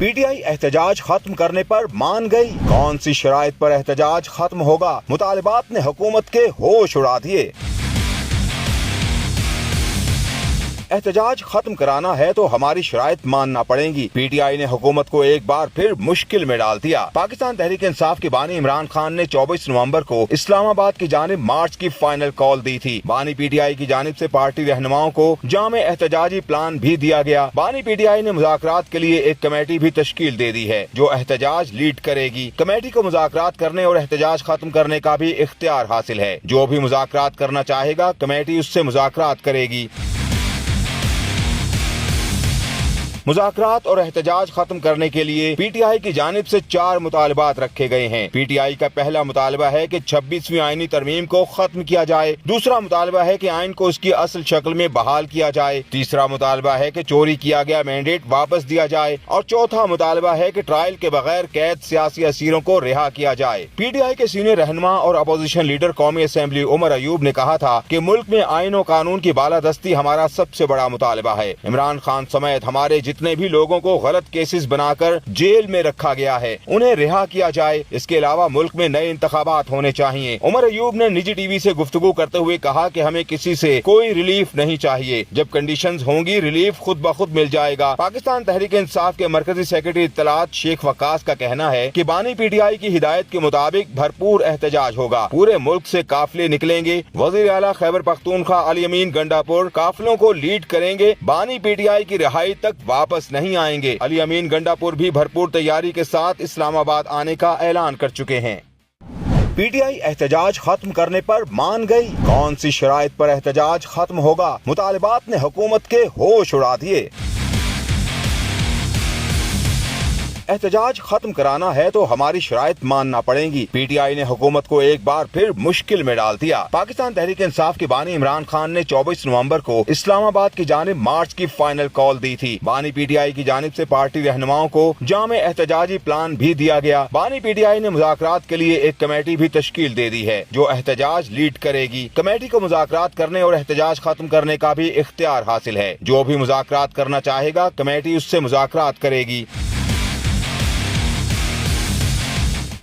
PTI احتجاج ختم کرنے پر مان گئی، کون سی شرائط پر احتجاج ختم ہوگا؟ مطالبات نے حکومت کے ہوش اڑا دیے۔ احتجاج ختم کرانا ہے تو ہماری شرائط ماننا پڑیں گی۔ PTI نے حکومت کو ایک بار پھر مشکل میں ڈال دیا۔ پاکستان تحریک انصاف کے بانی عمران خان نے 24 نومبر کو اسلام آباد کی جانب مارچ کی فائنل کال دی تھی۔ بانی PTI کی جانب سے پارٹی رہنماؤں کو جامع احتجاجی پلان بھی دیا گیا۔ بانی PTI نے مذاکرات کے لیے ایک کمیٹی بھی تشکیل دے دی ہے جو احتجاج لیڈ کرے گی۔ کمیٹی کو مذاکرات کرنے اور احتجاج ختم کرنے کا بھی اختیار حاصل ہے۔ جو بھی مذاکرات کرنا چاہے گا کمیٹی اس سے مذاکرات کرے گی۔ مذاکرات اور احتجاج ختم کرنے کے لیے PTI کی جانب سے 4 مطالبات رکھے گئے ہیں۔ PTI کا پہلا مطالبہ ہے کہ 26ویں آئینی ترمیم کو ختم کیا جائے۔ دوسرا مطالبہ ہے کہ آئین کو اس کی اصل شکل میں بحال کیا جائے۔ تیسرا مطالبہ ہے کہ چوری کیا گیا مینڈیٹ واپس دیا جائے، اور چوتھا مطالبہ ہے کہ ٹرائل کے بغیر قید سیاسی اسیروں کو رہا کیا جائے۔ PTI کے سینئر رہنما اور اپوزیشن لیڈر قومی اسمبلی عمر ایوب نے کہا تھا کہ ملک میں آئین و قانون کی بالادستی ہمارا سب سے بڑا مطالبہ ہے۔ عمران خان سمیت ہمارے جتنے بھی لوگوں کو غلط کیسز بنا کر جیل میں رکھا گیا ہے انہیں رہا کیا جائے۔ اس کے علاوہ ملک میں نئے انتخابات ہونے چاہیے۔ عمر ایوب نے نجی ٹی وی سے گفتگو کرتے ہوئے کہا کہ ہمیں کسی سے کوئی ریلیف نہیں چاہیے، جب کنڈیشنز ہوں گی ریلیف خود بخود مل جائے گا۔ پاکستان تحریک انصاف کے مرکزی سیکرٹری اطلاعات شیخ وقاص کا کہنا ہے کہ بانی PTI کی ہدایت کے مطابق بھرپور احتجاج ہوگا، پورے ملک سے قافلے نکلیں گے۔ وزیر اعلیٰ خیبر پختونخوا علی امین گنڈاپور قافلوں کو لیڈ کریں گے، بانی PTI کی رہائی تک واپس نہیں آئیں گے۔ علی امین گنڈاپور بھی بھرپور تیاری کے ساتھ اسلام آباد آنے کا اعلان کر چکے ہیں۔ PTI احتجاج ختم کرنے پر مان گئی، کون سی شرائط پر احتجاج ختم ہوگا؟ مطالبات نے حکومت کے ہوش اڑا دیے۔ احتجاج ختم کرانا ہے تو ہماری شرائط ماننا پڑیں گی۔ PTI نے حکومت کو ایک بار پھر مشکل میں ڈال دیا۔ پاکستان تحریک انصاف کے بانی عمران خان نے 24 نومبر کو اسلام آباد کی جانب مارچ کی فائنل کال دی تھی۔ بانی PTI کی جانب سے پارٹی رہنماؤں کو جامع احتجاجی پلان بھی دیا گیا۔ بانی PTI نے مذاکرات کے لیے ایک کمیٹی بھی تشکیل دے دی ہے جو احتجاج لیڈ کرے گی۔ کمیٹی کو مذاکرات کرنے اور احتجاج ختم کرنے کا بھی اختیار حاصل ہے۔ جو بھی مذاکرات کرنا چاہے گا کمیٹی اس سے مذاکرات کرے گی۔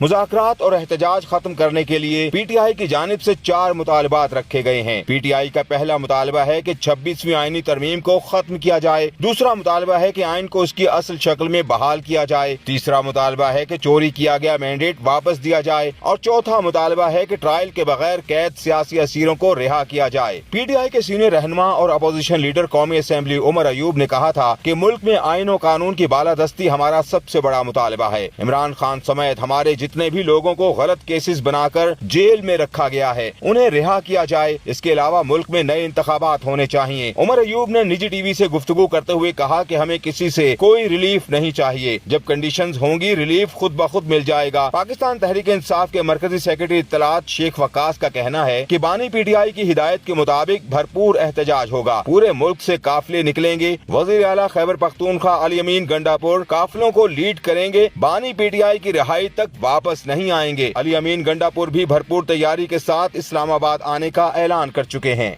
مذاکرات اور احتجاج ختم کرنے کے لیے PTI کی جانب سے 4 مطالبات رکھے گئے ہیں۔ PTI کا پہلا مطالبہ ہے کہ 26ویں آئینی ترمیم کو ختم کیا جائے۔ دوسرا مطالبہ ہے کہ آئین کو اس کی اصل شکل میں بحال کیا جائے۔ تیسرا مطالبہ ہے کہ چوری کیا گیا مینڈیٹ واپس دیا جائے، اور چوتھا مطالبہ ہے کہ ٹرائل کے بغیر قید سیاسی اسیروں کو رہا کیا جائے۔ PTI کے سینئر رہنما اور اپوزیشن لیڈر قومی اسمبلی عمر ایوب نے کہا تھا کہ ملک میں آئین و قانون کی بالادستی ہمارا سب سے بڑا مطالبہ ہے۔ عمران خان سمیت ہمارے جتنے بھی لوگوں کو غلط کیسز بنا کر جیل میں رکھا گیا ہے انہیں رہا کیا جائے۔ اس کے علاوہ ملک میں نئے انتخابات ہونے چاہیے۔ عمر ایوب نے نجی ٹی وی سے گفتگو کرتے ہوئے کہا کہ ہمیں کسی سے کوئی ریلیف نہیں چاہیے، جب کنڈیشنز ہوں گی ریلیف خود بخود مل جائے گا۔ پاکستان تحریک انصاف کے مرکزی سیکرٹری اطلاعات شیخ وقاص کا کہنا ہے کہ بانی PTI کی ہدایت کے مطابق بھرپور احتجاج ہوگا، پورے ملک سے قافلے نکلیں گے۔ وزیر اعلیٰ خیبر پختونخوا علی امین گنڈاپور قافلوں کو لیڈ کریں گے، بانی PTI کی رہائی تک واپس نہیں آئیں گے۔ علی امین گنڈاپور بھی بھرپور تیاری کے ساتھ اسلام آباد آنے کا اعلان کر چکے ہیں۔